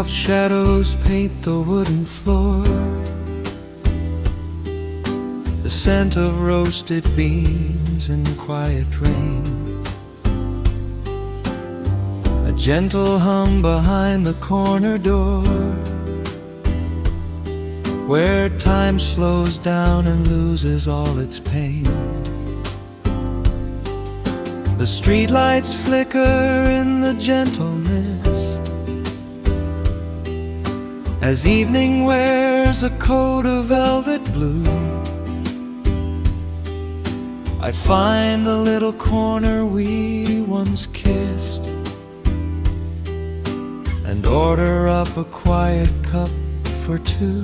Soft shadows paint the wooden floor, the scent of roasted beans and quiet rain, a gentle hum behind the corner door, where time slows down and loses all its pain. The streetlights flicker in the gentle mist, as evening wears a coat of velvet blue. I find the little corner we once kissed, and order up a quiet cup for two.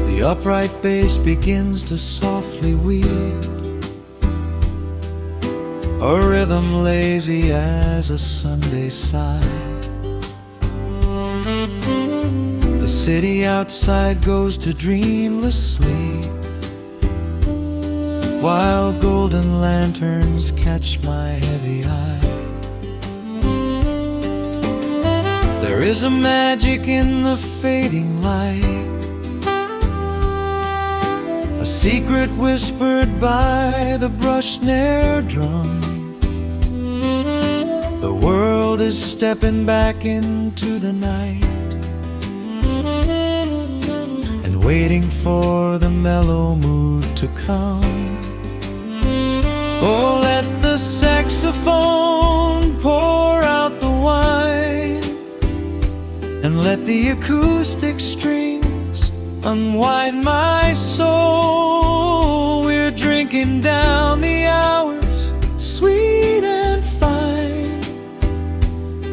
The upright bass begins to softly weep, a rhythm lazy as a Sunday sigh. The city outside goes to dreamless sleep, while golden lanterns catch my heavy eye. There is a magic in the fading light, a secret whispered by the brush snare drum. The world is stepping back into the night, and waiting for the mellow mood to come. Oh, let the saxophone pour out the wine, and let the acoustic strings unwind my soul. We're drinking down the hours, sweet and fine,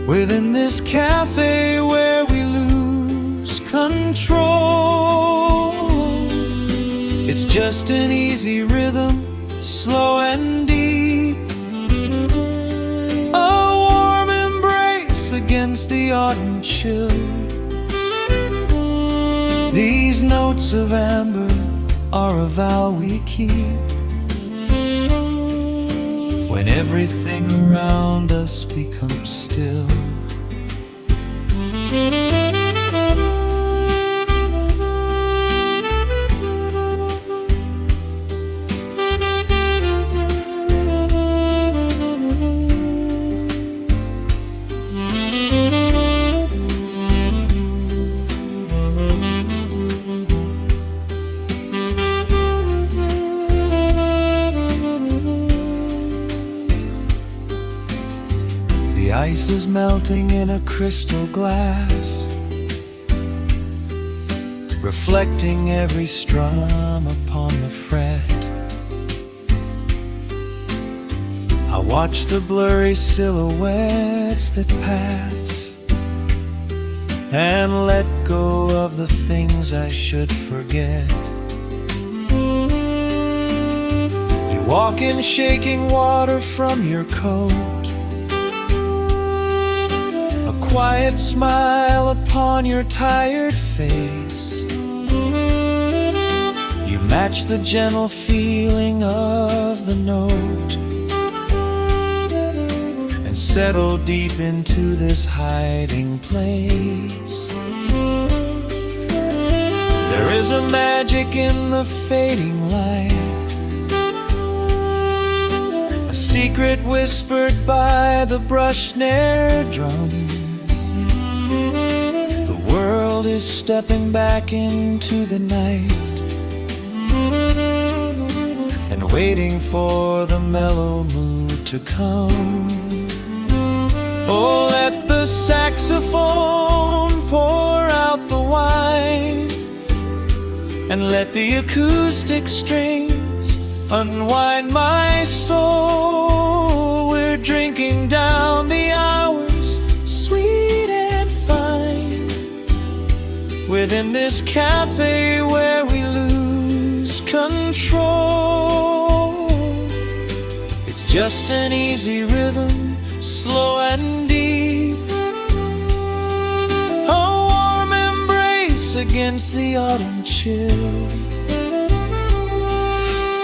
within this cafe where we lose control. It's just an easy rhythm, slow and deep, a warm embrace against the autumn chill. These notes of amber are a vow we keep, when everything around us becomes still. The ice is melting in a crystal glass, reflecting every strum upon the fret. I watch the blurry silhouettes that pass, and let go of the things I should forget. You walk in shaking water from your coat, quiet smile upon your tired face. You match the gentle feeling of the note, and settle deep into this hiding place. There is a magic in the fading light, a secret whispered by the brush snare drum. The world is stepping back into the night, and waiting for the mellow mood to come. Oh, let the saxophone pour out the wine, and let the acoustic strings unwind my soul. We're drinking down the hours, sweet and fine, within this cafe where we lose control. It's just an easy rhythm, slow and deep, a warm embrace against the autumn chill.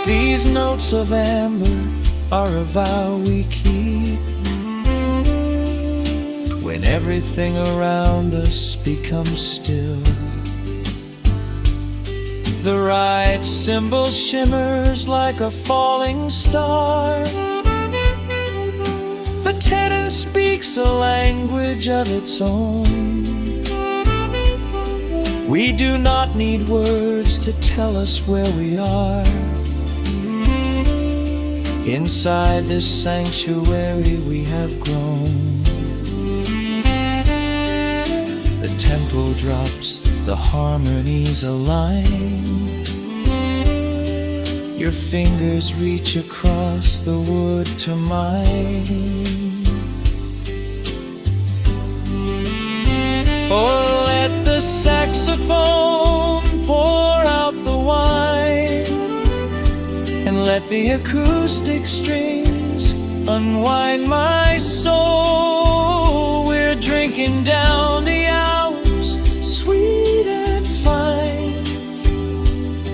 These notes of amber are a vow we keep, when everything around us becomes still. The right cymbal shimmers like a falling star. The tenor speaks a language of its own. We do not need words to tell us where we are. Inside this sanctuary we have grown. The tempo drops, the harmonies align. Your fingers reach across the wood to mine. Oh, let the saxophone pour out the wine, and let the acoustic strings unwind my soul. We're drinking down the hours, sweet and fine,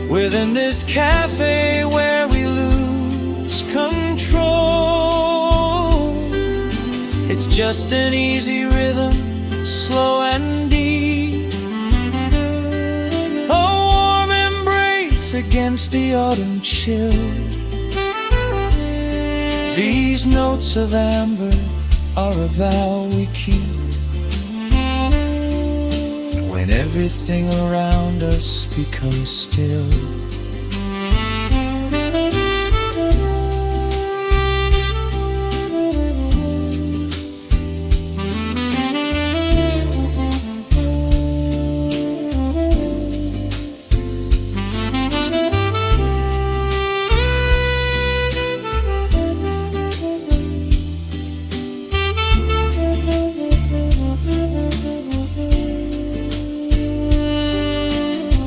within this cafe where we lose control. It's just an easy rhythm, slow and deep, a warm embrace against the autumn chill. These notes of amber are a vow we keep when everything around us becomes still.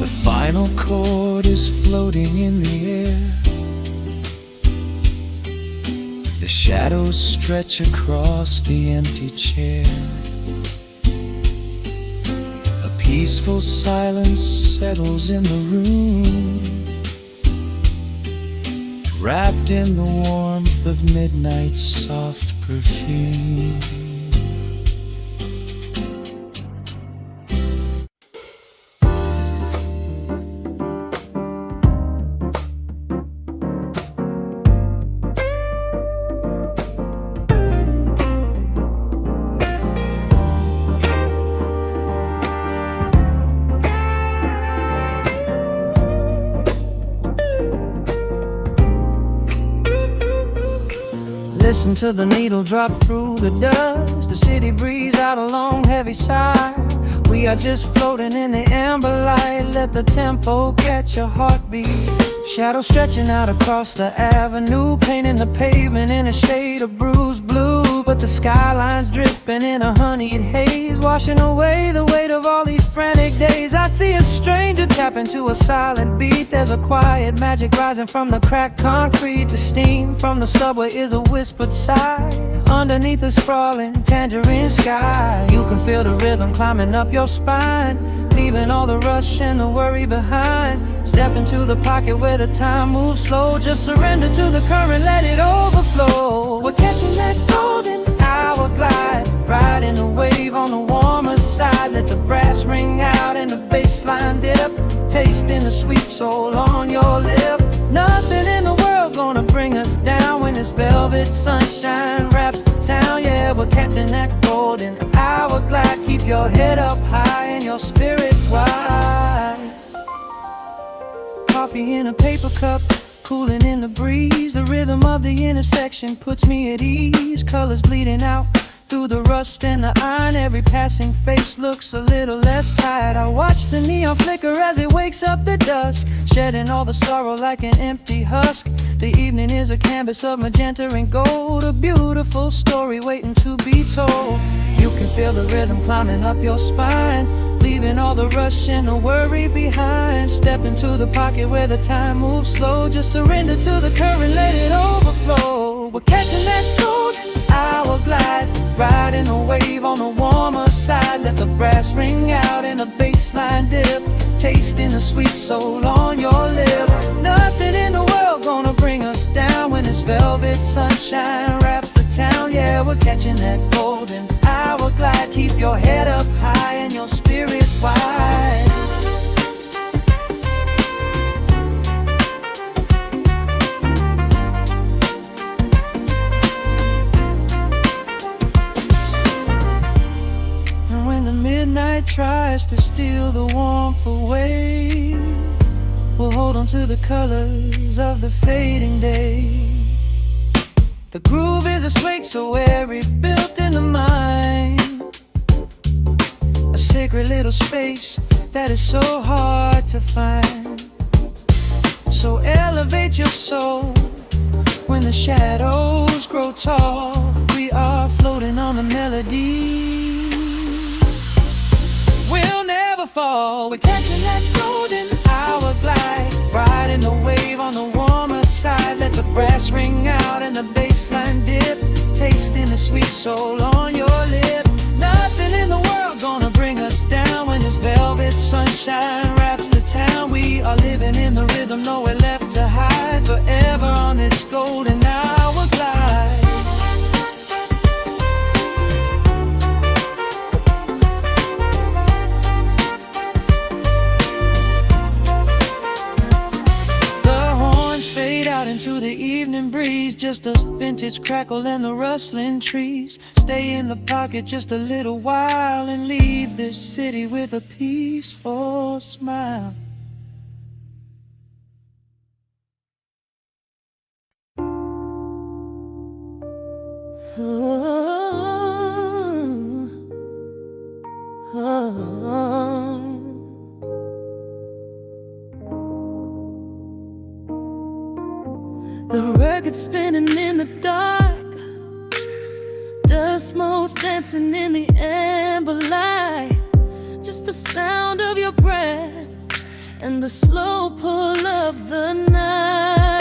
The final chord is floating in the air. The shadows stretch across the empty chair. A peaceful silence settles in the room, wrapped in the warmth of midnight's soft perfume. Listen to the needle drop through the dust. The city breathes out a long heavy sigh. We are just floating in the amber light. Let the tempo catch your heartbeat. Shadows stretching out across the avenue, painting the pavement in a shade of bruised blue. But the skyline's dripping in a honeyed haze, washing away the weight of all these frantic days. I see a stranger tap into a silent beat. There's a quiet magic rising from the cracked concrete. The steam from the subway is a whispered sigh underneath the sprawling tangerine sky. You can feel the rhythm climbing up your spine, leaving all the rush and the worry behind. Step into the pocket where the time moves slow. Just surrender to the current, let it overflow. We're catching that golden hour glide, riding a wave on the warmer side. Let the brass ring out and the bass line dip, tasting the sweet soul on your lip. Nothing in the world gonna bring us down when this velvet sunshine wraps the town. Yeah, we're catching that golden hour glide. Keep your head up high and your spirit wide. Coffee in a paper cup, cooling in the breeze. The rhythm of the intersection puts me at ease. Colors bleeding out through the rust and the iron. Every passing face looks a little less tired. I watch the neon flicker as it wakes up the dusk, shedding all the sorrow like an empty husk. The evening is a canvas of magenta and gold, a beautiful story waiting to be told. You can feel the rhythm climbing up your spine, leaving all the rush and the worry behind. Step into the pocket where the time moves slow. Just surrender to the current, let it overflow. We're catching that golden hour glide, riding a wave on the warmer side. Let the brass ring out and the bass line dip, tasting the sweet soul on your lip. Nothing in the world gonna bring us down when this velvet sunshine wraps the town, yeah, we're catching that golden hour glide. Keep your head up high and your spirit wide. And when the midnight tries to steal the warmth away, we'll hold on to the colors of the fading day. The groove is a swing so airy, built in the mind, a sacred little space that is so hard to find. So elevate your soul when the shadows grow tall. We are floating on the melody. We'll never fall, we're catching that golden hour glide, riding the wave on the warmer side. Let the brass ring out and the bassline dip, tasting the sweet soul on your lip. Nothing in the world gonna bring us down when this velvet sunshine wraps the town. We are living in the rhythm, nowhere left to hide, forever on this golden hour glide. Into the evening breeze, just a vintage crackle and the rustling trees. Stay in the pocket just a little while and leave this city with a peaceful smile. The record spinning in the dark, dust motes dancing in the amber light. Just the sound of your breath and the slow pull of the night.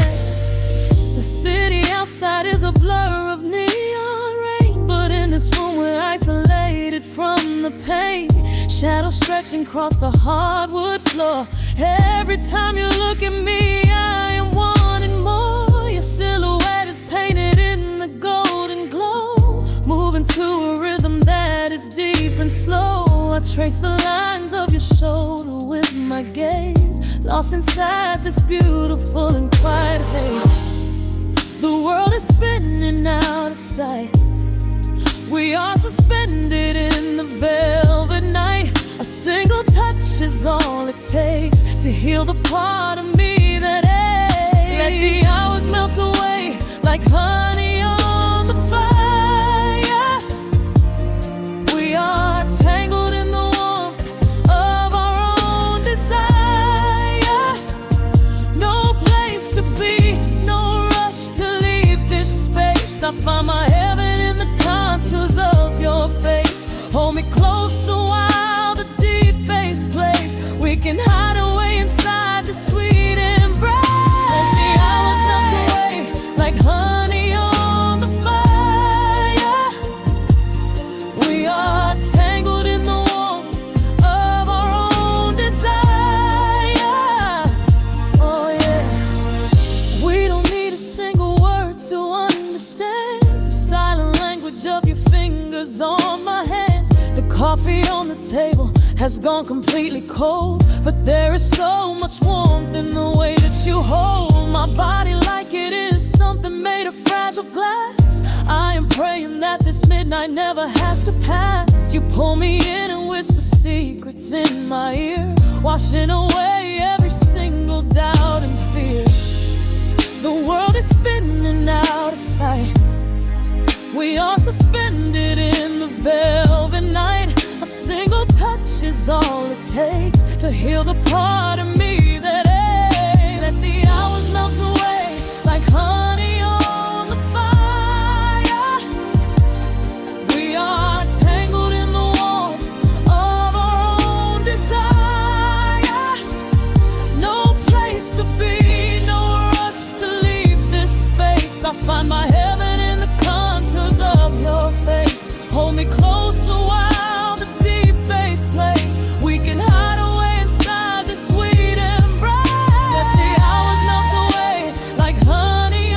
The city outside is a blur of neon rain, but in this room we're isolated from the pain. Shadows stretching across the hardwood floor. Every time you look at me, I am wanting more. Your silhouette is painted in the golden glow, moving to a rhythm that is deep and slow. I trace the lines of your shoulder with my gaze, lost inside this beautiful and quiet haze. The world is spinning out of sight. We are suspended in the velvet night. A single touch is all it takes to heal the part of me that aches. Let the hours melt away like honey on the fire. We are tangled in the warmth of our own desire. No place to be, no rush to leave this space. I find my heaven in the contours of your face. Hold me closer while the deep bass plays. We can hide away inside the sweet embrace. Let the hours melt away like honey on the fire. We are tangled in the warmth of our own desire. Oh yeah. We don't need a single word to understand the silent language of your fingers on my hand. The coffee on the table has gone completely cold, but there is so much warmth in the way that you hold my body like it is something made of fragile glass. I am praying that this midnight never has to pass. You pull me in and whisper secrets in my ear, washing away every single doubt and fear. The world is spinning out of sight. We are suspended in the velvet night. A single touch is all it takes to heal the part of me that aches. Let the hours melt away like honey on the fire. We are tangled in the warmth of our own desire. No place to be, no rush to leave this space. I find my heaven in the contours of your face. Hold me closer while the deep bass plays. We can hide away inside this sweet embrace. Let the hours melt away like honey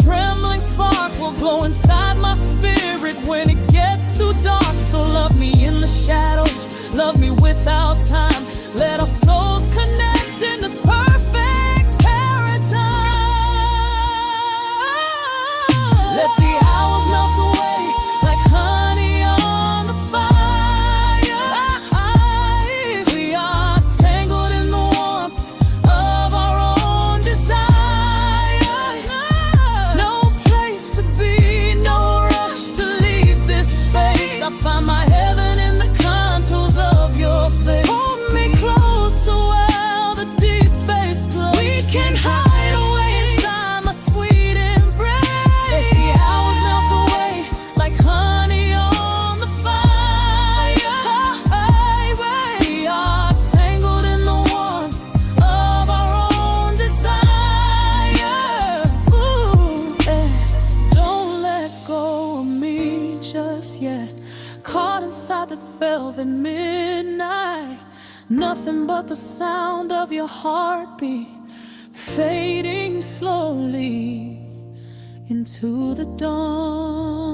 trembling spark will glow inside my spirit when it gets too dark. So love me in the shadows, love me without time. Let our souls connect in this perfect paradise. Let the hours melt away like honey on the fire. We are tangled in the warmth of our own desire. No place to be, no rush to leave this space. I find my heaven in the contours of your face. Hold me close so well the deep bass plays. We can hide away inside my sweet embrace. Let the hours melt away like honey on the fire. We are tangled in the warmth of our own desire. Ooh, don't let go of me just yet. Caught inside this velvet midnight. Nothing but the sound of your heartbeat fading slowly into the dawn.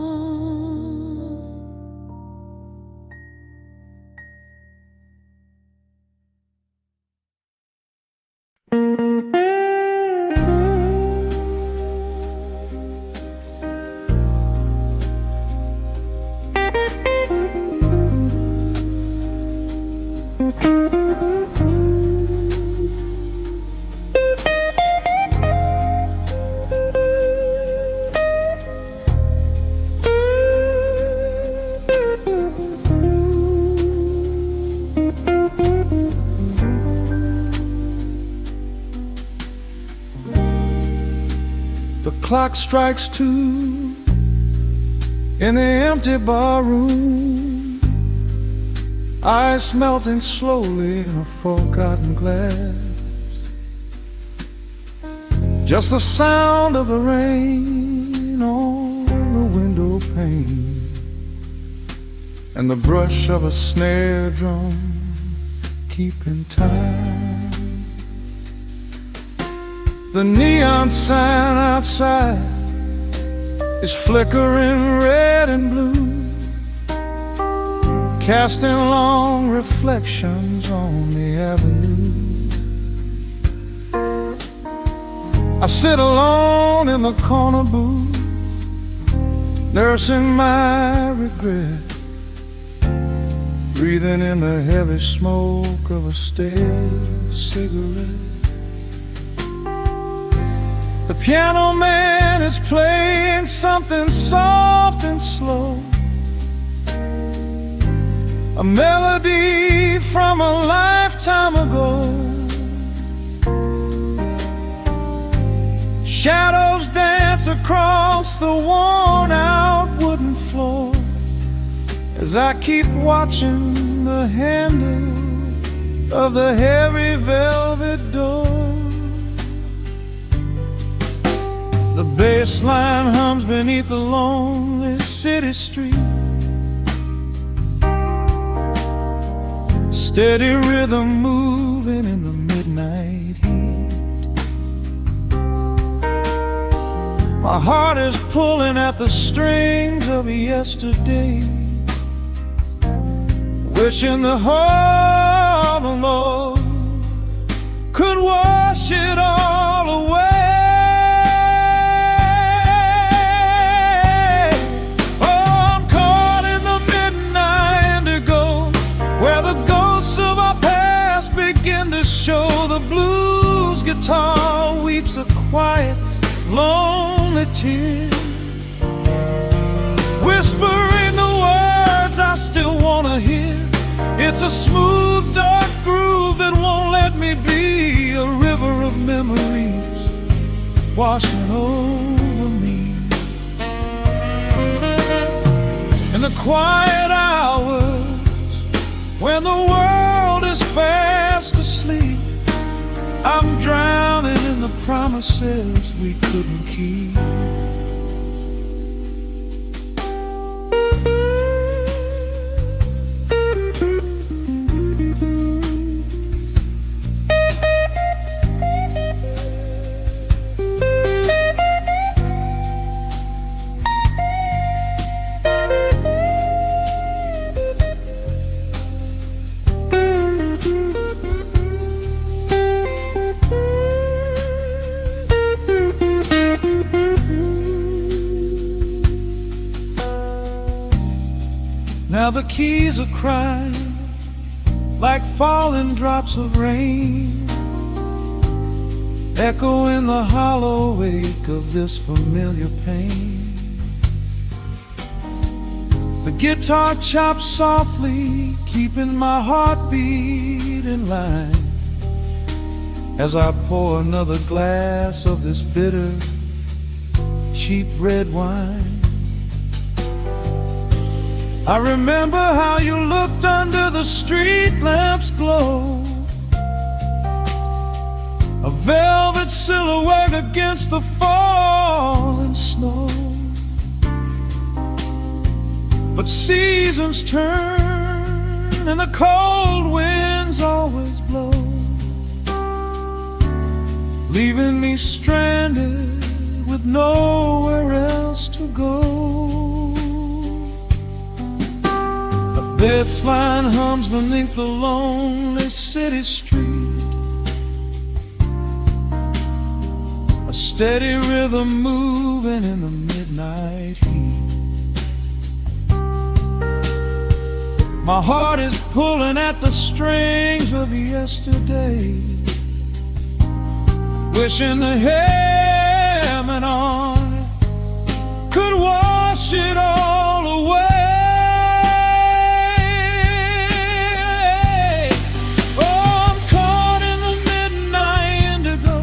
The clock strikes 2 in the empty bar room, ice melting slowly in a forgotten glass. Just the sound of the rain on the window pane and the brush of a snare drum keeping time. The neon sign outside is flickering red and blue, casting long reflections on the avenue. I sit alone in the corner booth, nursing my regret, breathing in the heavy smoke of a stale cigarette. The piano man is playing something soft and slow, a melody from a lifetime ago. Shadows dance across the worn-out wooden floor as I keep watching the handle of the heavy velvet door. The bass line hums beneath the lonely city street, steady rhythm moving in the midnight heat. My heart is pulling at the strings of yesterday, wishing the heart alone could wash it all away. Show the blues guitar weeps a quiet, lonely tear, whispering the words I still wanna hear. It's a smooth, dark groove that won't let me be, a river of memories washing over me. In the quiet hours when the world is fast asleep, I'm drowning in the promises we couldn't keep. Now the keys are crying like falling drops of rain, echo in the hollow wake of this familiar pain. The guitar chops softly, keeping my heartbeat in line, as I pour another glass of this bitter, cheap red wine. I remember how you looked under the street lamp's glow, a velvet silhouette against the falling snow. But seasons turn and the cold winds always blow, leaving me stranded with nowhere else to go. A bassline hums beneath the lonely city street, a steady rhythm moving in the midnight heat. My heart is pulling at the strings of yesterday, wishing the hem on it could wash it all away. Oh, I'm caught in the midnight indigo,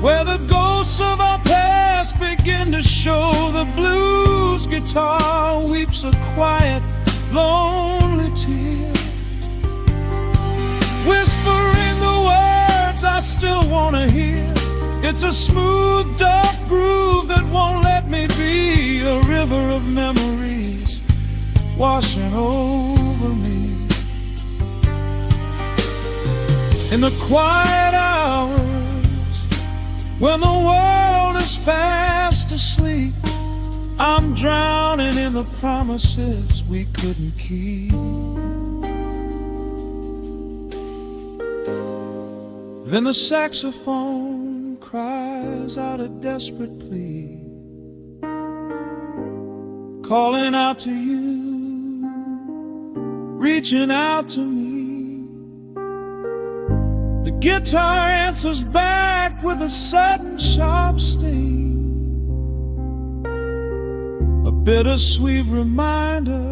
where the ghosts of our past begin to show. The blues guitar weeps a quiet, lonely tear, whispering the words I still want to hear. It's a smooth, dark groove that won't let me be, a river of memories washing over me. In the quiet hours, when the world is fast asleep, I'm drowning in the promises we couldn't keep. Then the saxophone cries out a desperate plea, calling out to you, reaching out to me. The guitar answers back with a sudden sharp sting, a bittersweet reminder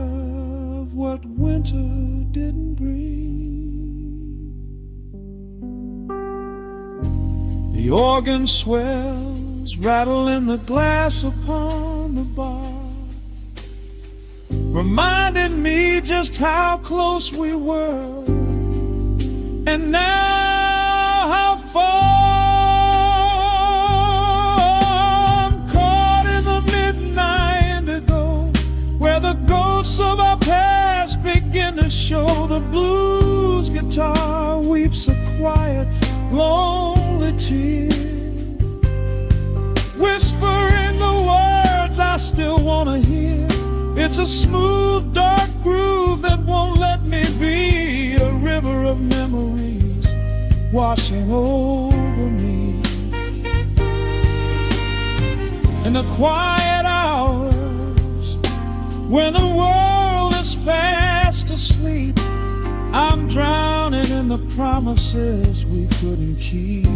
of what winter didn't bring. The organ swells, rattling the glass upon the bar, reminding me just how close we were, and now how far. I'm caught in the midnight indigo, where the ghosts of our past begin to show. The blues guitar weeps a quiet, lonely tear, whispering the words I still want to hear. It's a smooth, dark groove that won't let me be, a river of memories washing over me. In the quiet hours, when the world is fast asleep, I'm drowning in the promises we couldn't keep.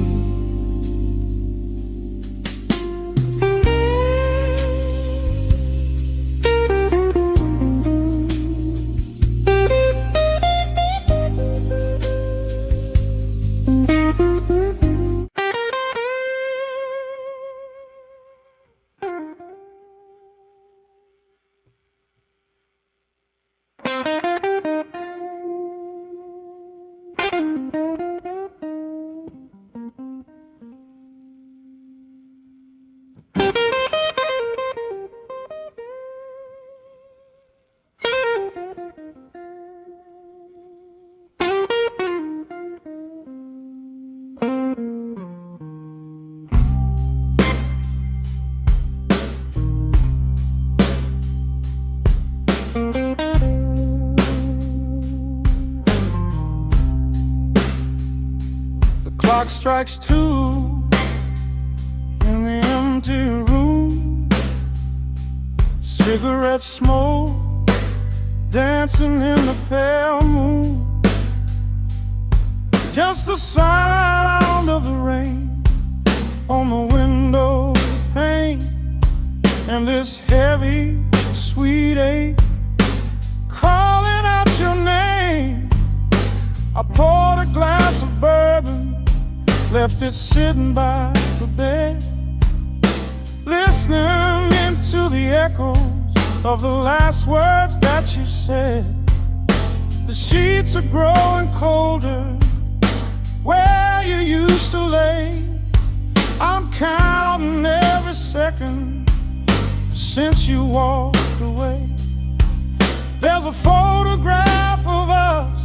Clock strikes 2 in the empty room. Cigarette smoke dancing in the pale moon. Just the sound of the rain on the window pane, and this heavy, sweet ache calling out your name. I poured a glass of bourbon, left it sitting by the bed, listening into the echoes of the last words that you said. The sheets are growing colder where you used to lay. I'm counting every second since you walked away. There's a photograph of us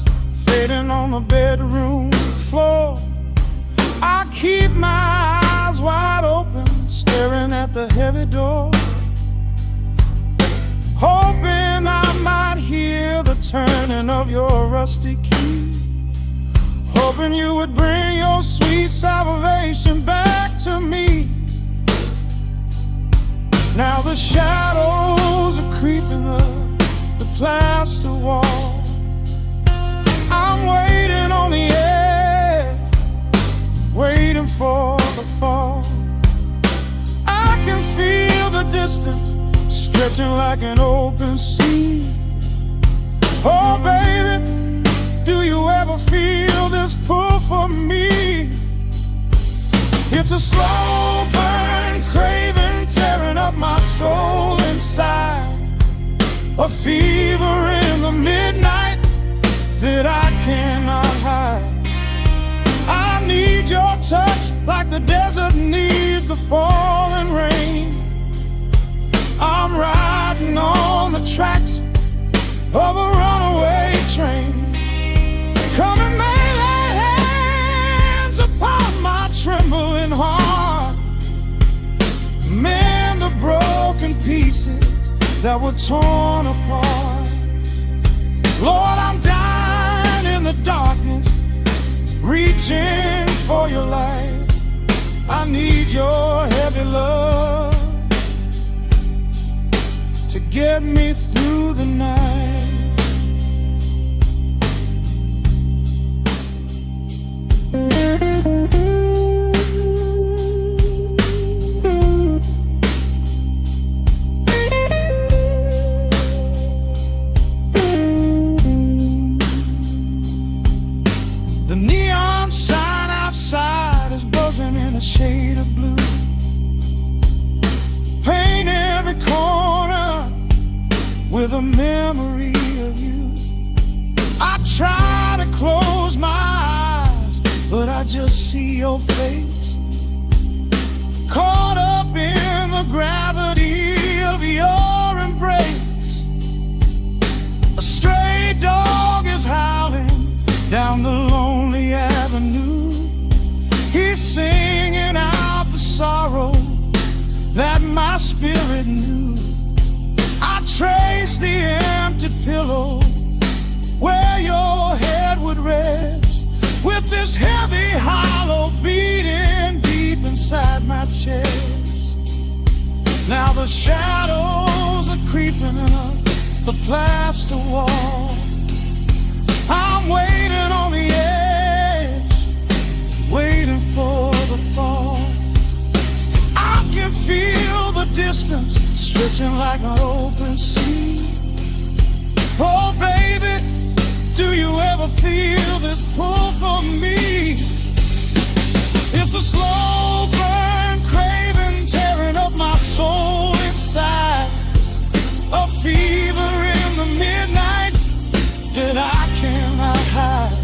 fading on the bedroom floor. I keep my eyes wide open, staring at the heavy door, hoping I might hear the turning of your rusty key, hoping you would bring your sweet salvation back to me. Now the shadows are creeping up the plaster wall. I'm waiting on the edge, waiting for the fall. I can feel the distance stretching like an open sea. Oh baby, do you ever feel this pull for me? It's a slow burn craving tearing up my soul inside, a fever in the midnight that I cannot hide. I need your touch like the desert needs the falling rain. I'm riding on the tracks of a runaway train. Come and lay hands upon my trembling heart, mend the broken pieces that were torn apart. Lord, I'm dying in the darkness, reaching for your light. I need your heavy love to get me through the night. The neon sign outside is buzzing in a shade of blue. Paint every corner with a memory of you. I try to close my eyes, but I just see your face, caught up in the gravity of your embrace. A stray dog is howling down the lonely avenue. He's singing out the sorrow that my spirit knew. I trace the empty pillow where your head would rest, with this heavy hollow beating deep inside my chest. Now the shadows are creeping up the plaster wall. I'm waiting on the edge, waiting for the fall. I can feel the distance stretching like an open sea. Oh baby, do you ever feel this pull for me? It's a slow burn craving tearing up my soul inside, a fever in the midnight that I cannot hide.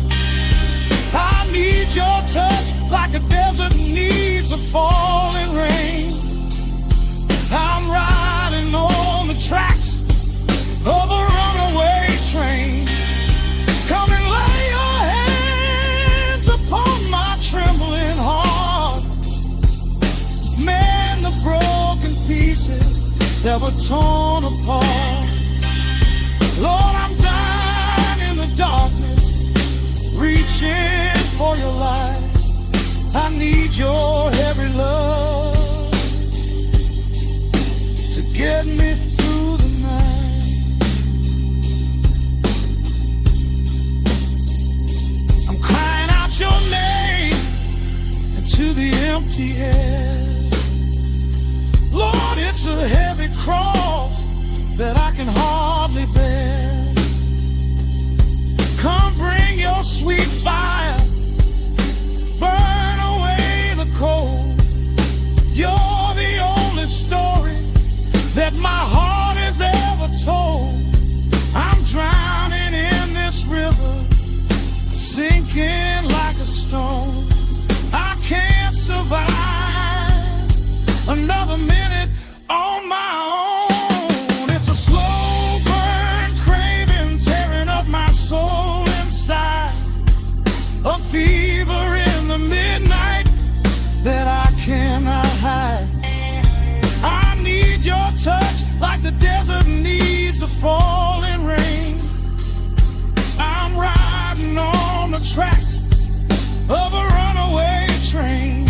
I need your touch like a desert needs a falling rain. I'm riding on the tracks of a runaway train. Come and lay your hands upon my trembling heart, mend the broken pieces that were torn apart. Lord, I'm dying in the darkness, reaching for your light. I need your heavy love to get me through the night. empty head. Lord, it's a heavy cross that I can hardly bear. Come bring your sweet fire, burn away the cold. You're the only story that my heart has ever told. I'm drowning in this river, sinking like a stone. I can't survive another minute on my own. It's a slow burn craving, tearing up my soul inside. A fever in the midnight that I cannot hide. I need your touch like the desert needs the falling rain. I'm riding on the tracks of a runaway train.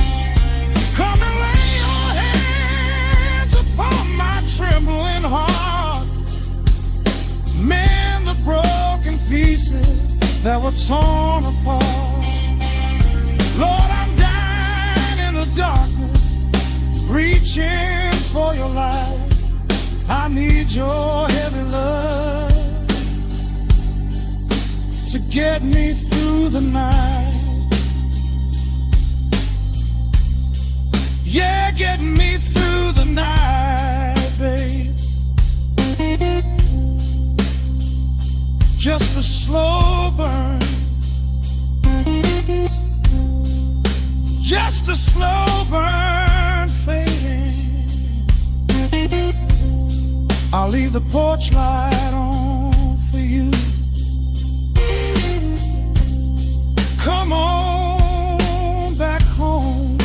Come and lay your hands upon my trembling heart. Mend the broken pieces that were torn apart. Lord, I'm dying in the darkness, reaching for your light. I need your heavy love to get me through the night. Yeah, get me through the night, babe. Just a slow burn, just a slow burn fading. I'll leave the porch light on for you. Come on back home.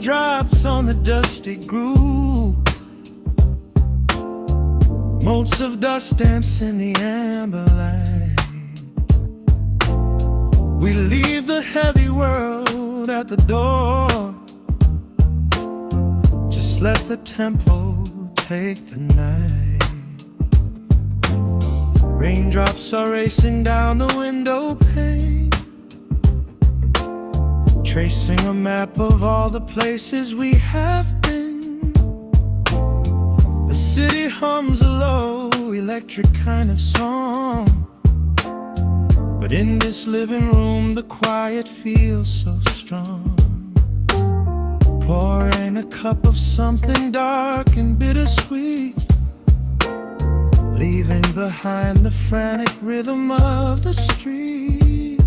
Drops on the dusty groove, motes of dust dance in the amber light. We leave the heavy world at the door. Just let the tempo take the night. Raindrops are racing down the window pane, tracing a map of all the places we have been. The city hums a low, electric kind of song, but in this living room the quiet feels so strong. Pouring a cup of something dark and bittersweet, leaving behind the frantic rhythm of the street.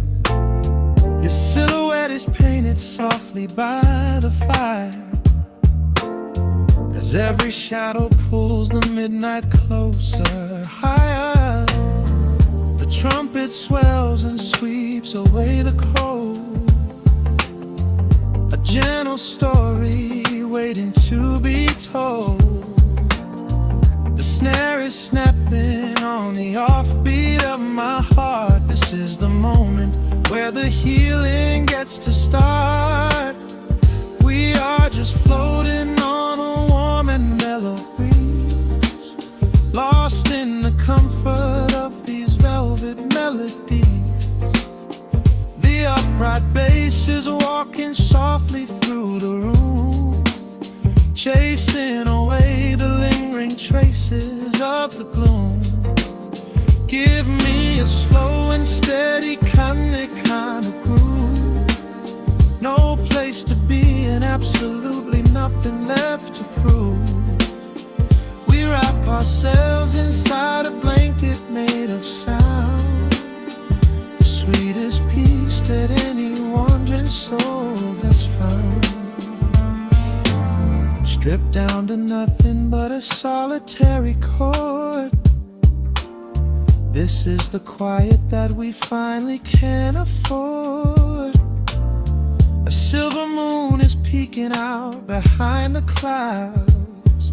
Your silhouette is painted softly by the fire, as every shadow pulls the midnight closer, higher. The trumpet swells and sweeps away the cold, a gentle story waiting to be told. The snare is snapping on the offbeat of my heart. This is the moment where the healing gets to start. We are just floating on a warm and mellow breeze, lost in the comfort of these velvet melodies. The upright bass is walking softly through the room, chasing away the lingering traces of the gloom. Give me a slow and steady kind of groove. No place to be and absolutely nothing left to prove. We wrap ourselves inside a blanket made of sound, the sweetest peace that any wandering soul has found. Stripped down to nothing but a solitary chord. This is the quiet that we finally can afford. A silver moon is peeking out behind the clouds,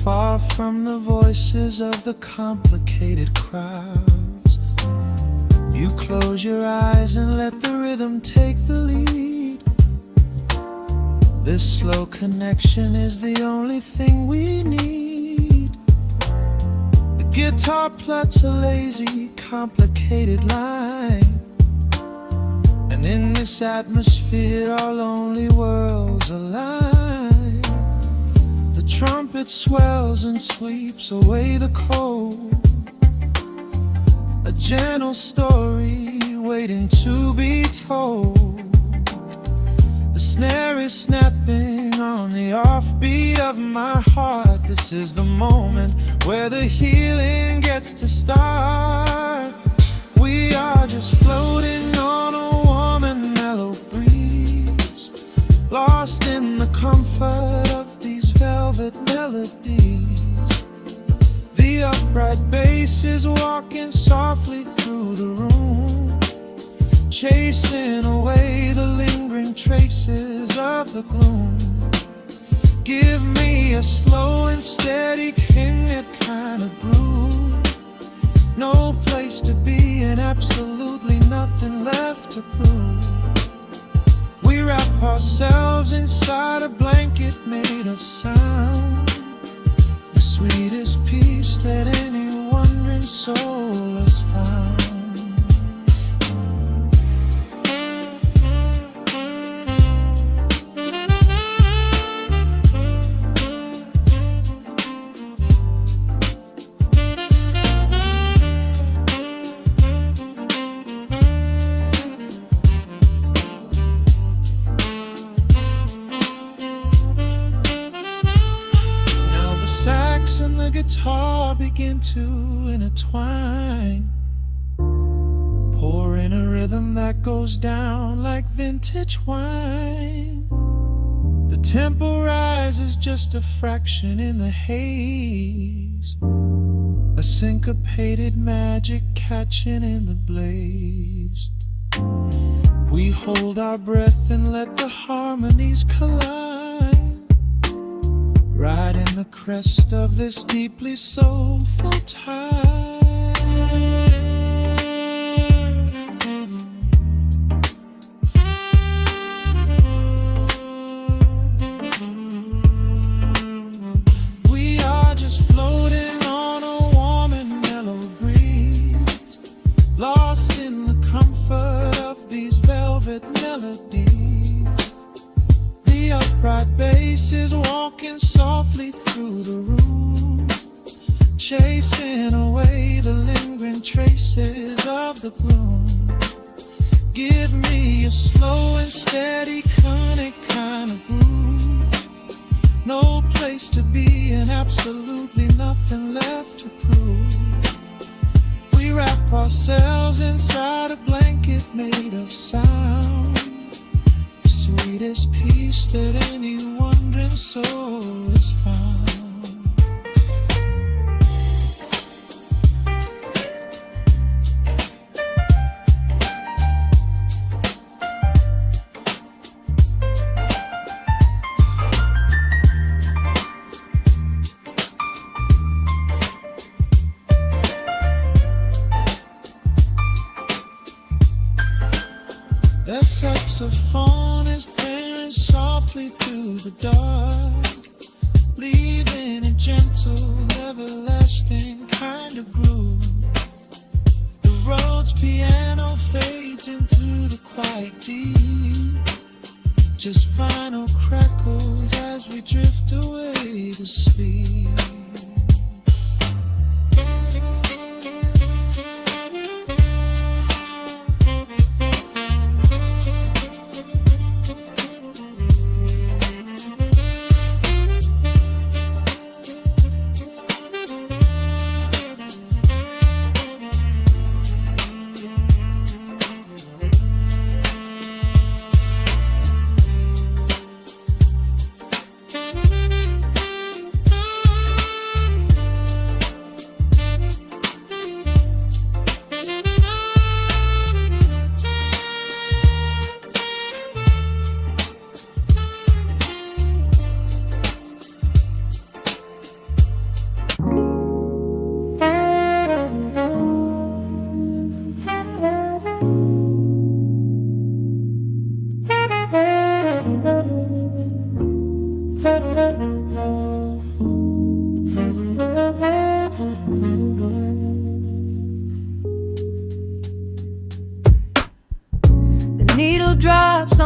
far from the voices of the complicated crowds. You close your eyes and let the rhythm take the lead. This slow connection is the only thing we need. The guitar plots a lazy, complicated line, and in this atmosphere our lonely worlds align. The trumpet swells and sweeps away the cold, a gentle story waiting to be told. The snare is snapping on the offbeat of my heart. This is the moment where the healing gets to start. We are just floating on a warm and mellow breeze, lost in the comfort of these velvet melodies. The upright bass is walking softly through the room, chasing away the lingering traces of the gloom. Give me a slow and steady King kind of groove. No place to be and absolutely nothing left to prove. We wrap ourselves inside a blanket made of sound, the sweetest peace that any wandering soul has found. And the guitar begin to intertwine, pouring a rhythm that goes down like vintage wine. The tempo rises just a fraction in the haze, a syncopated magic catching in the blaze. We hold our breath and let the harmonies collide, riding the crest of this deeply soulful tide. We are just floating on a warm and mellow breeze, lost in the comfort of these velvet melodies. The upright bass is walking softly through the room, chasing away the lingering traces of the gloom. Give me a slow and steady conic kind of groove. No place to be and absolutely nothing left to prove. We wrap ourselves inside a blanket made of sound, sweetest peace that any wandering soul has found. The saxophone is playing softly through the dark, leaving a gentle, everlasting kind of groove. The Rhodes piano fades into the quiet deep, just final crackles as we drift away to sleep.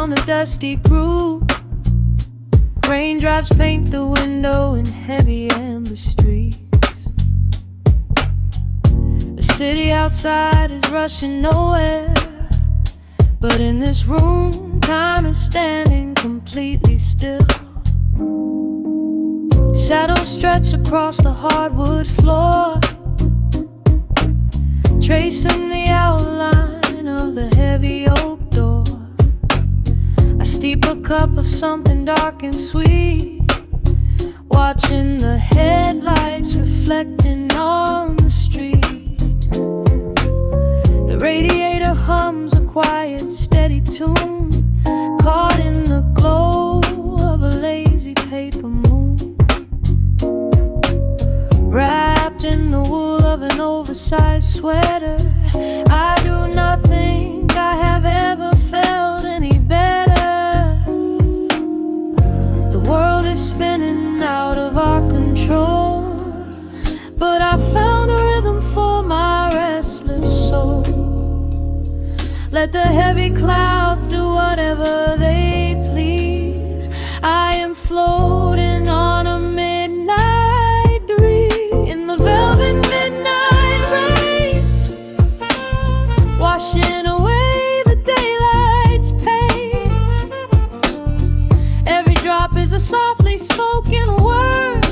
down the dusty groove. Raindrops paint the window in heavy amber streets. The city outside is rushing nowhere, but in this room, time is standing completely still. Shadows stretch across the hardwood floor, tracing the outline of the heavy oak door. I steep a cup of something dark and sweet, watching the headlights reflecting on the street. The radiator hums a quiet, steady tune, caught in the glow of a lazy paper moon. Wrapped in the wool of an oversized sweater, I do not think I have ever felt any better. The world is spinning out of our control, but I found a rhythm for my restless soul. Let the heavy clouds do whatever they please. I am floating on a midnight breeze in the velvet midnight rain, washing away the daylight's pain. Every drop is a softly spoken word,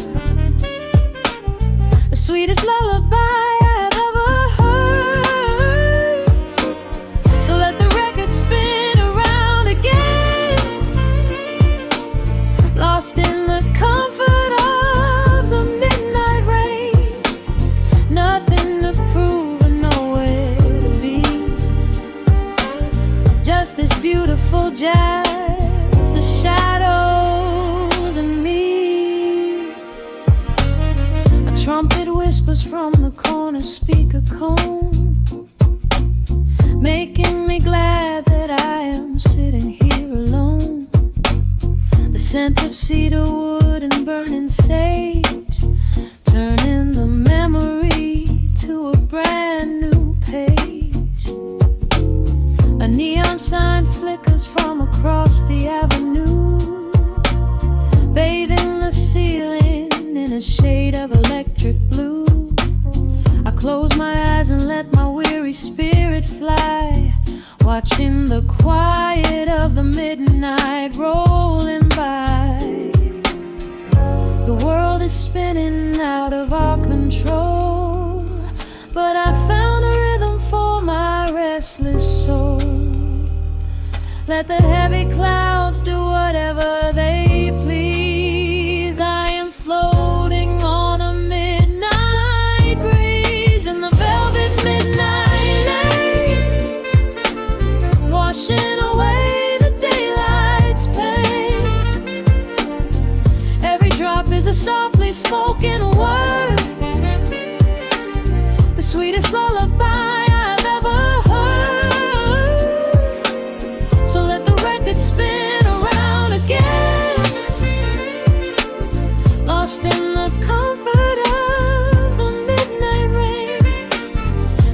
the sweetest lullaby I have ever heard. So let the record spin around again, lost in the comfort of the midnight rain. Nothing to prove and nowhere to be, just this beautiful jazz, the shadows and me. A trumpet whispers from the corner speaker cone, making me glad that I am sitting here alone. The scent of cedar wood and burning sage, turning the memory to a brand new page. A neon sign flickers from across the avenue, bathing the ceiling in a shade of electric blue. I close my eyes and let my weary spirit fly, watching the quiet of the midnight rolling by. The world is spinning out of our control, but I found a rhythm for my restless soul. Let the heavy clouds do whatever they please. I am floating on a midnight breeze in the velvet midnight lane, washing away the daylight's pain. Every drop is a softly spoken word, the sweetest lullaby I've ever heard. So let the record spin around again, lost in the comfort of the midnight rain.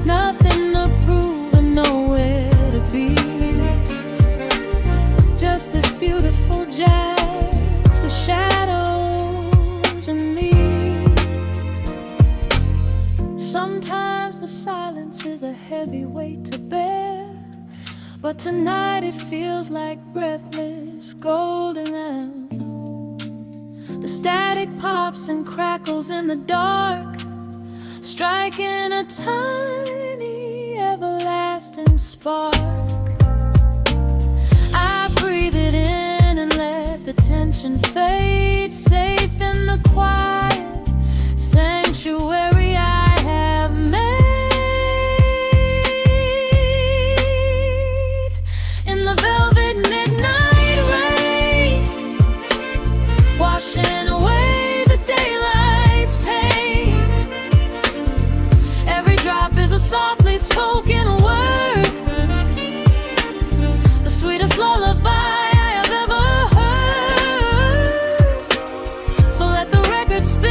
Nothing to prove and nowhere to be, just this beautiful jazz, the shadows and me. Sometimes the silence is a heavy weight to bear, but tonight it feels like breathless golden round. The static pops and crackles in the dark, striking a tiny everlasting spark. I breathe it in and let the tension fade, safe in the quiet sanctuary I have made. In the velvet midnight rain, washing away the daylight's pain. Every drop is a softly spoken word, the sweetest lullaby I have ever heard. So let the record spin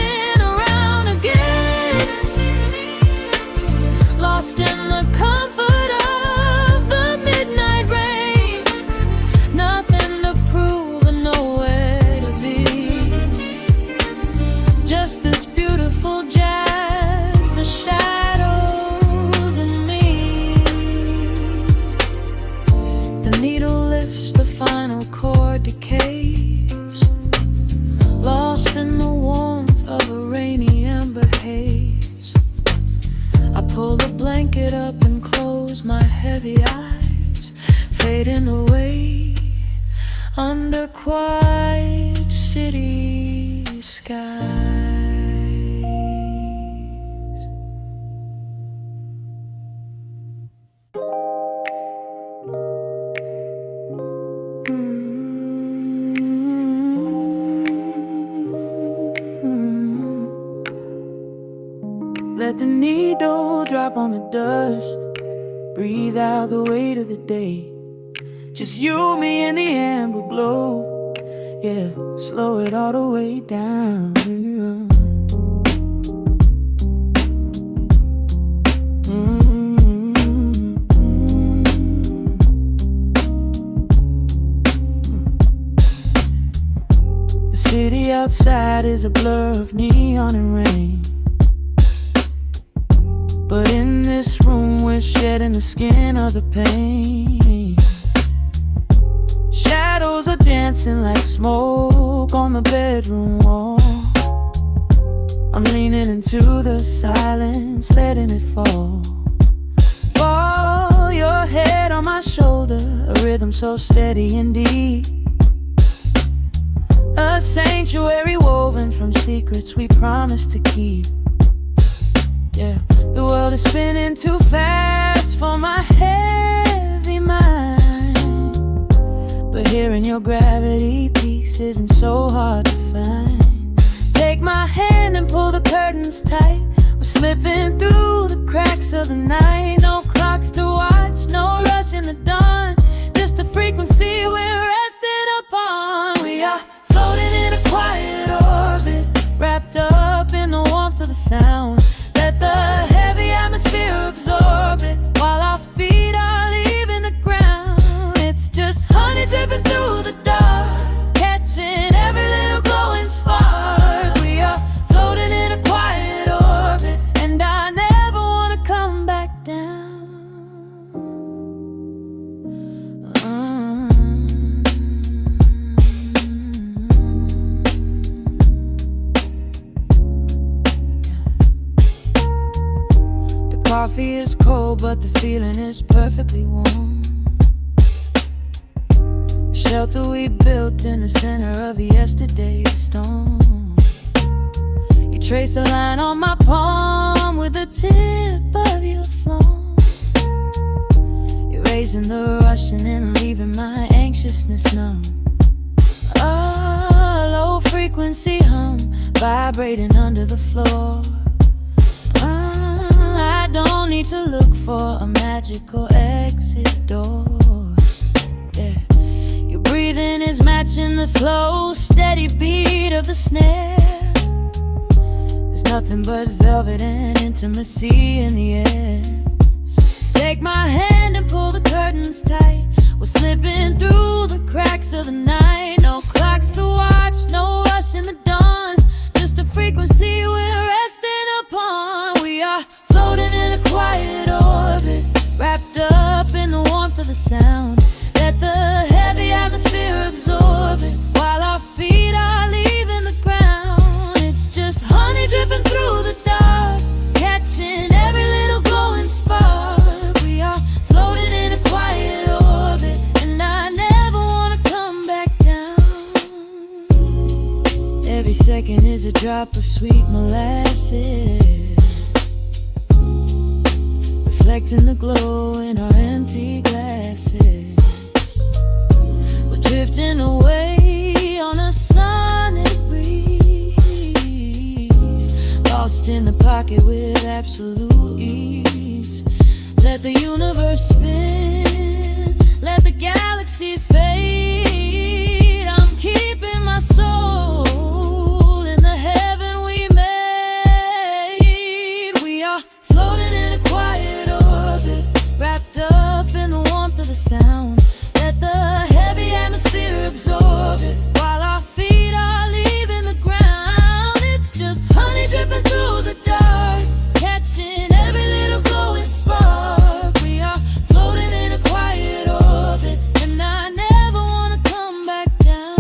under quiet city skies. Let the needle drop on the dust. Breathe out the weight of the day. Just you, me, and the amber glow. Yeah, slow it all the way down. The city outside is a blur of neon and rain, but in this room we're shedding the skin of the pain. Shadows are dancing like smoke on the bedroom wall. I'm leaning into the silence, letting it fall. Fall your head on my shoulder, a rhythm so steady and deep. A sanctuary woven from secrets we promised to keep. Yeah, the world is spinning too fast for my heavy mind, but hearing your gravity piece isn't so hard to find. Take my hand and pull the curtains tight. We're slipping through the cracks of the night. No clocks to watch, no rush in the dawn. Just a frequency we're resting upon. We are floating in a quiet orbit, wrapped up in the warmth of the sound. Let the heavy atmosphere absorb it, while our feet are leaving the ground. It's just honey dripping through the dark, catching every little glowing spark. We are floating in a quiet orbit, and I never want to come back down. Coffee is cold, but the feeling is perfectly warm. Shelter we built in the center of yesterday's storm. You trace a line on my palm with the tip of your phone, erasing the rushing and leaving my anxiousness numb. A low frequency hum vibrating under the floor. I don't need to look for a magical exit door. Yeah, your breathing is matching the slow, steady beat of the snare. There's nothing but velvet and intimacy in the air. Take my hand and pull the curtains tight. We're slipping through the cracks of the night. No clocks to watch, no rush in the dawn. Just a frequency we're resting upon. We are floating in a quiet orbit, wrapped up in the warmth of the sound. Let the heavy atmosphere absorb it, while our feet are leaving the ground. It's just honey dripping through the dark, catching every little glowing spark. We are floating in a quiet orbit, and I never want to come back down. Every second is a drop of sweet molasses, reflecting the glow in our empty glasses. We're drifting away on a sonic breeze, lost in the pocket with absolute ease. Let the universe spin, let the galaxies fade. I'm keeping my soul in the heaven we made. We are floating in a quiet orbit, wrapped up in the warmth of the sound. Let the heavy atmosphere absorb it, while our feet are leaving the ground. It's just honey dripping through the dark, catching every little glowing spark. We are floating in a quiet orbit, and I never want to come back down.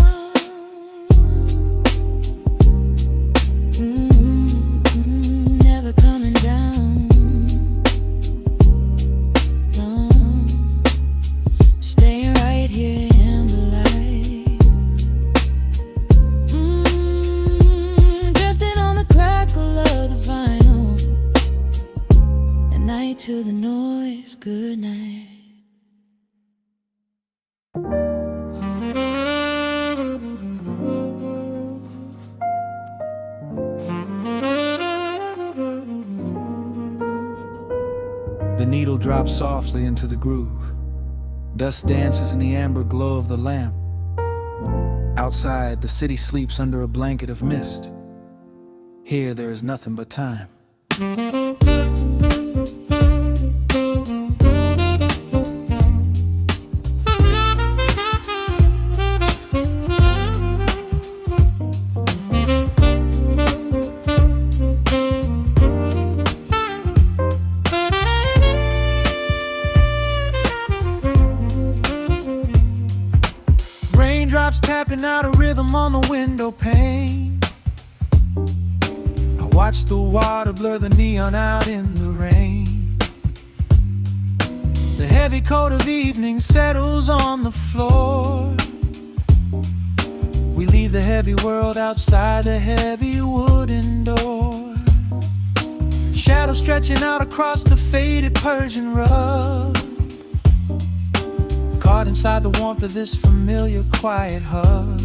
good night. The needle drops softly into the groove. Dust dances in the amber glow of the lamp. Outside, the city sleeps under a blanket of mist. Here, there is nothing but time. Raindrops tapping out a rhythm on the window pane. I watch the water blur the neon out in the rain. The heavy coat of evening settles on the floor. We leave the heavy world outside the heavy wooden door. Shadows stretching out across the faded Persian rug. Caught inside the warmth of this familiar quiet hug.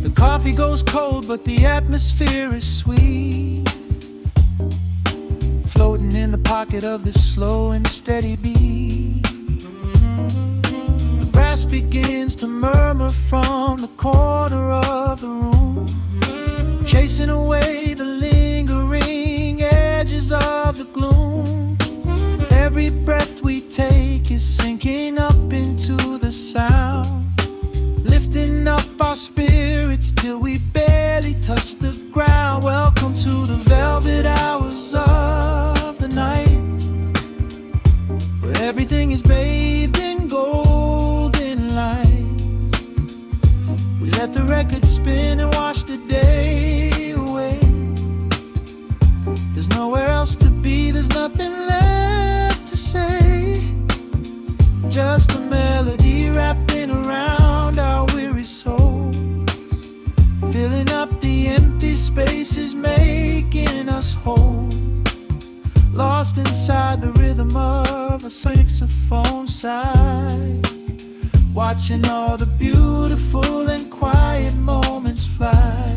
The coffee goes cold, but the atmosphere is sweet. Floating in the pocket of this slow and steady beat. The brass begins to murmur from the corner of the room, chasing away the lingering edges of the gloom. Every breath we take is sinking up into the sound, lifting up our spirits till we barely touch the ground. Welcome to the velvet hours of the night, where everything is bathed in golden light. We let the record spin and wash the day away. There's nowhere else to be, there's nothing left to say. Just a melody wrapping around our weary souls, filling up the empty spaces, making us whole. Lost inside the rhythm of a saxophone sigh, watching all the beautiful and quiet moments fly.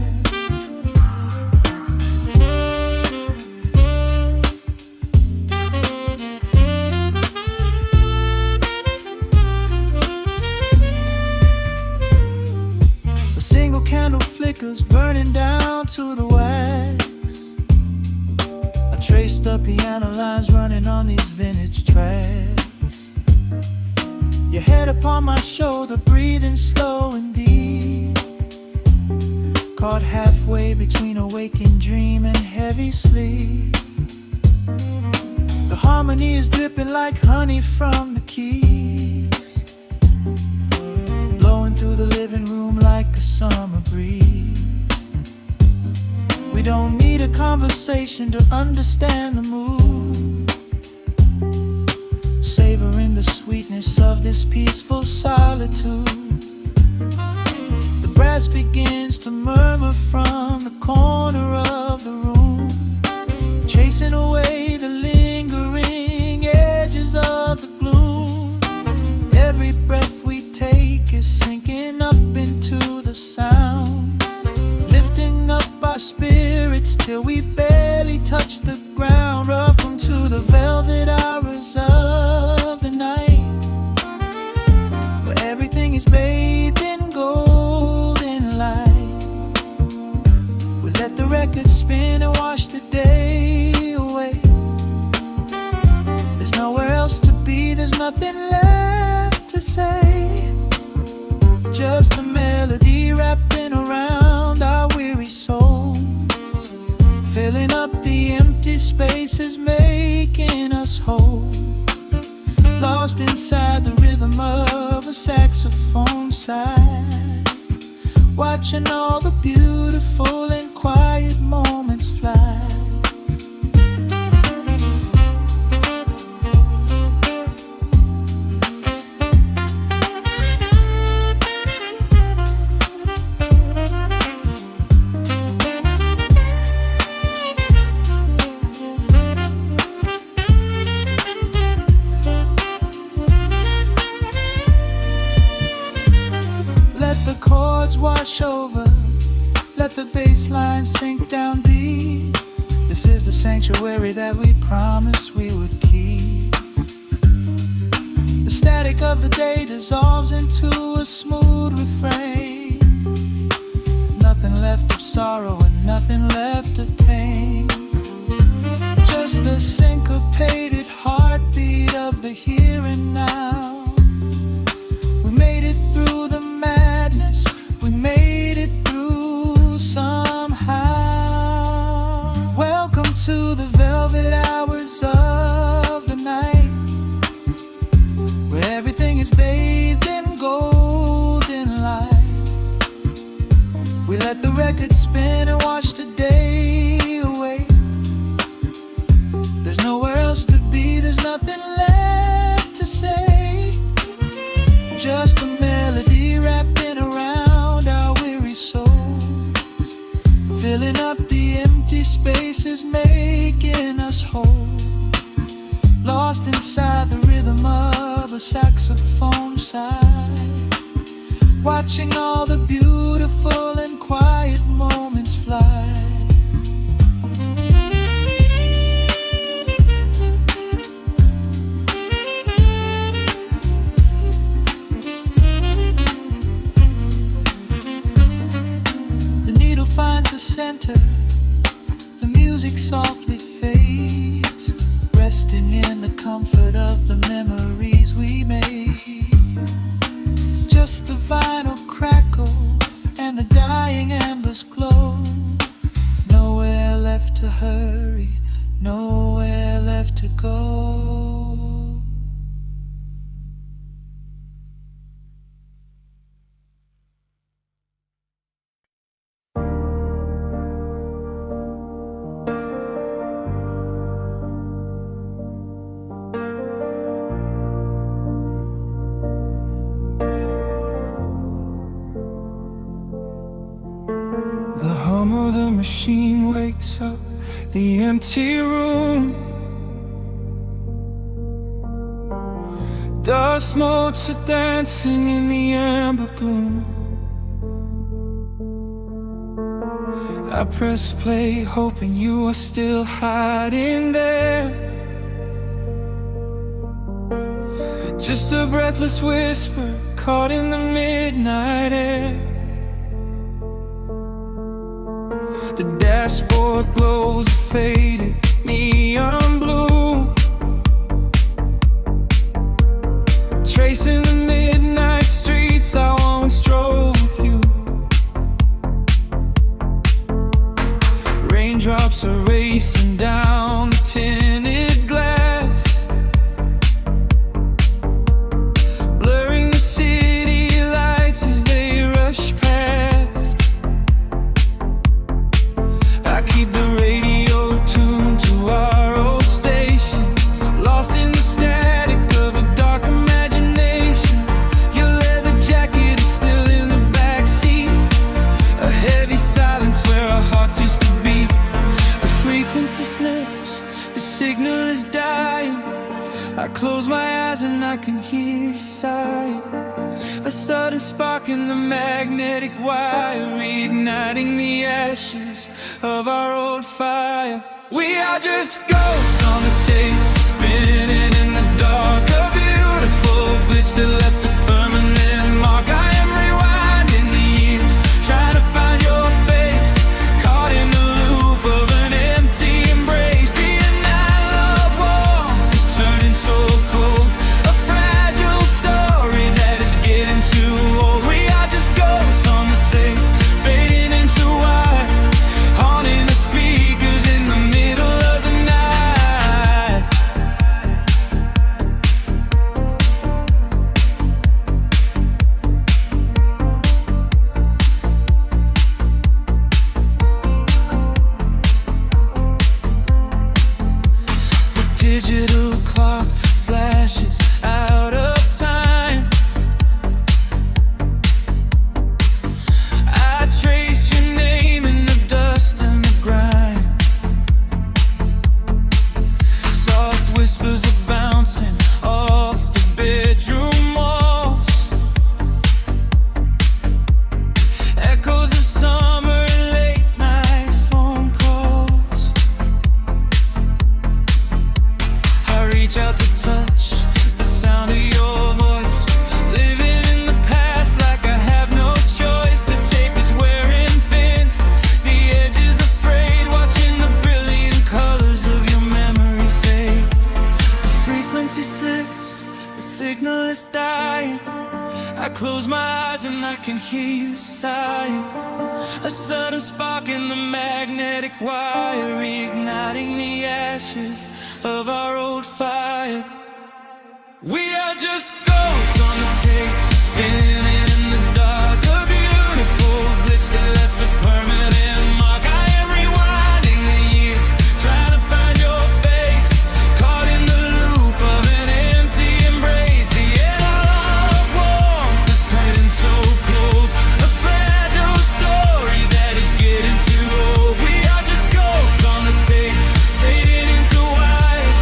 Candle flickers burning down to the wax. I trace the piano lines running on these vintage tracks. Your head upon my shoulder, breathing slow and deep, caught halfway between a waking dream and heavy sleep. The harmony is dripping like honey from the keys, blowing through the living room like a summer breeze. We don't need a conversation to understand the mood, savoring the sweetness of this peaceful solitude. The brass begins to murmur from the corner of the room, chasing away the lingering edges of the gloom. Every breath we take is sinking up into the sound, lifting up our spirits till we barely touch the ground. Welcome to the velvet hours of the night, where everything is bathed in golden light. We let the record spin and wash the day away. There's nowhere else to be, there's nothing left to say. Just a melody wrapping around our weary souls, filling up the empty spaces, making us whole. Lost inside the rhythm of a saxophone sigh, watching all the beautiful and quiet moments fly. down deep. This is the sanctuary that we promised we would keep. The static of the day dissolves into a smooth refrain. Nothing left of sorrow and nothing left of pain. Just the syncopated heartbeat of the here and now. We made it through the madness, we made it through somehow. Welcome to the velvet hours of the night, where everything is bathed in golden light. We let the record spin and watch the day away. There's nowhere else to be, there's nothing left to say. Just a melody wrapping around our weary souls, filling up the empty spaces, making us whole. Lost inside the rhythm of a saxophone sigh, watching all the beautiful and quiet moments fly. Finds the center, the music softly fades, resting in the comfort of the memories we made. Just the vinyl crackle and the dying embers glow. Nowhere left to hurry, nowhere left to go. The hum of the machine wakes up the empty room. Dust motes are dancing in the amber gloom. I press play, hoping you are still hiding there. Just a breathless whisper caught in the midnight air. The dashboard glows a faded neon blue, tracing the midnight streets I once drove with you. Raindrops are racing down the tinted glass, blurring the city lights as they rush past. Keep the radio tuned to our old station, lost in the static of a dark imagination. Your leather jacket is still in the backseat, a heavy silence where our hearts used to beat. The frequency slips, the signal is dying. I close my eyes and I can hear you sighing. A sudden spark in the magnetic wire, reigniting the ashes of our old fire. We are just ghosts on the tape, spinning in the dark. A beautiful glitch that left a permanent mark. I am rewinding the years, trying to find your face, caught in the loop of an empty embrace. The analog warmth is turning so cold, a fragile story that is getting too old. We are just ghosts on the tape, fading into white, haunting the speakers in the middle of the night. The digital clock flashes out of time. I trace your name in the dust and the grime. Soft whispers are bouncing off the bedroom walls, echoes of summer late night phone eyes and I can hear you sighing. A sudden spark in the magnetic wire, igniting the ashes of our old fire. We are just ghosts on the tape, spinning in the dark. A beautiful blitz that left a permanent mark. I am rewinding the years, trying to find your face, caught in the loop of an empty embrace. The air of warmth, the silence so cold, a fragile story that is getting too old. We are just ghosts on the tape, fading into white,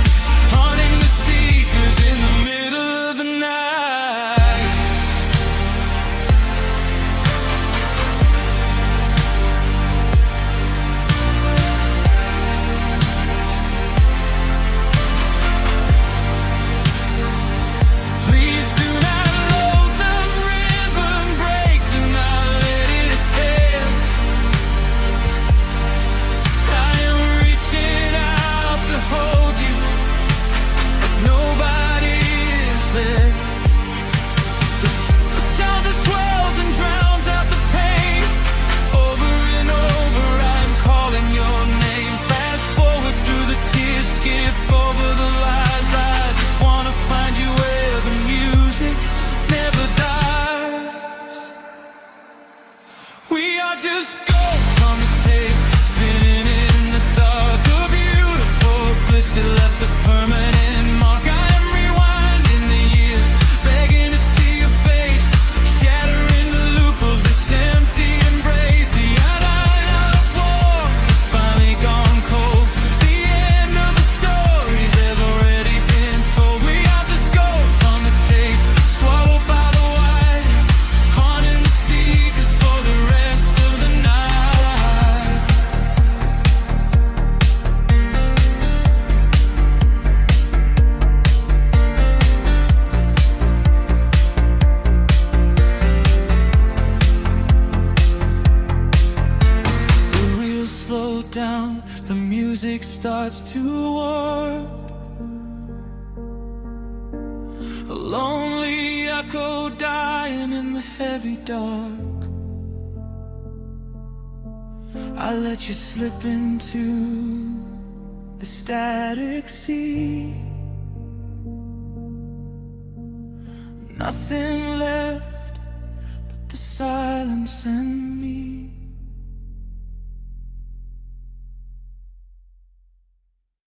haunting the speakers in the middle of the night. Please do not load the ribbon break, do not let it tear. I am reaching out to hold you, but nobody is there. The sound that swells and drowns out the pain. Over and over I'm calling your name. Fast forward through the tears, skip over the lies. I just wanna find you where the music never dies. We are just ghosts on the tape, spinning in the dark. A beautiful bliss that left a permanent mark. I am rewinding the years, begging to see your face, shattering the loop of this empty embrace. The outline of warmth has finally gone cold. The end of the stories has already been told. We are just ghosts on the tape, swallowed by the wire, haunting the speakers for the rest of the night. The reels slow down, the music starts to warp. A lonely echo dying in the heavy dark. I let you slip into the static sea. Nothing left but the silence and me.